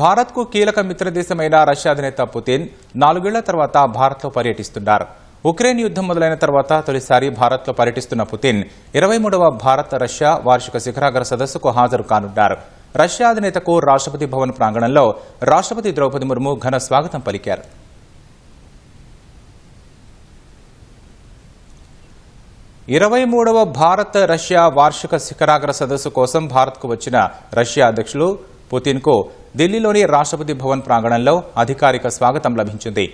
భారత్కు కీలక మిత్రదేశమైన రష్యా అధినేత పుతిన్ 4 ఏళ్ల తర్వాత భారత్లో పర్యటిస్తున్నారు. ఉక్రెయిన్ యుద్దం మొదలైన తర్వాత తొలిసారి భారత్లో పర్యటిస్తున్న పుతిన్ 23వ భారత్ రష్యా వార్షిక శిఖరాగ్ర సదస్సుకు హాజరు కానున్నారు. రష్యా అధినేతకు రాష్ట్రపతి భవన్ ప్రాంగణంలో రాష్ట్రపతి ద్రౌపది ముర్ము ఘన స్వాగతం పలికారు. 23వ భారత్ రష్యా వార్షిక శిఖరాగ్ర సదస్సు కోసం భారత్కు వచ్చిన రష్యా అధ్యక్షులు పుతిన్కు ఢిల్లీలోని రాష్ట్రపతి భవన్ ప్రాంగణంలో అధికారిక స్వాగతం లభించింది.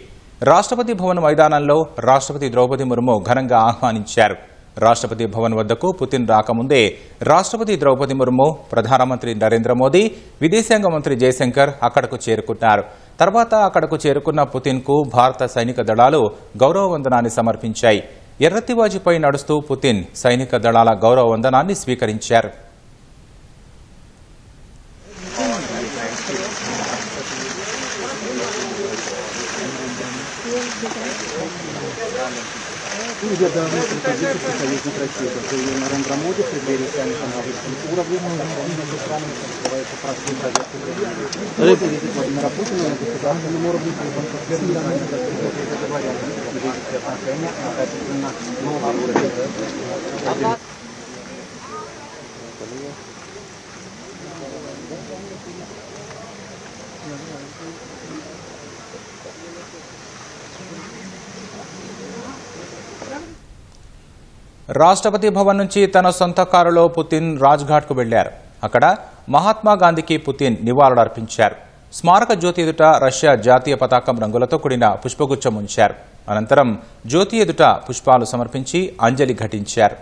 రాష్ట్రపతి భవన్ మైదానంలో రాష్ట్రపతి ద్రౌపది ముర్ము ఘనంగా ఆహ్వానించారు. రాష్ట్రపతి భవన్ వద్దకు పుతిన్ రాకముందే రాష్ట్రపతి ద్రౌపది ముర్ము, ప్రధానమంత్రి నరేంద్ర మోదీ, విదేశాంగ మంత్రి జయశంకర్ అక్కడకు చేరుకున్నారు. తర్వాత అక్కడకు చేరుకున్న పుతిన్కు భారత సైనిక దళాలు గౌరవ వందనాన్ని సమర్పించాయి. ఎర్రతివాజీపై నడుస్తూ పుతిన్ సైనిక దళాల గౌరవ వందనాన్ని స్వీకరించారు. Нарендра Моди в преддверии саммита на высоком уровне Владимира Путина на государственном уровне отношения относительно нового уровня. రాష్ట్రపతి భవన్ నుంచి తన సొంత కారులో పుతిన్ రాజ్ఘాట్కు వెళ్లారు. అక్కడ మహాత్మా గాంధీకి పుతిన్ నివాళులర్పించారు. స్మారక జ్యోతి ఎదుట రష్యా జాతీయ పతాకం రంగులతో కూడిన పుష్పగుచ్చం ఉంచారు. అనంతరం జ్యోతి ఎదుట పుష్పాలు సమర్పించి అంజలి ఘటించారు.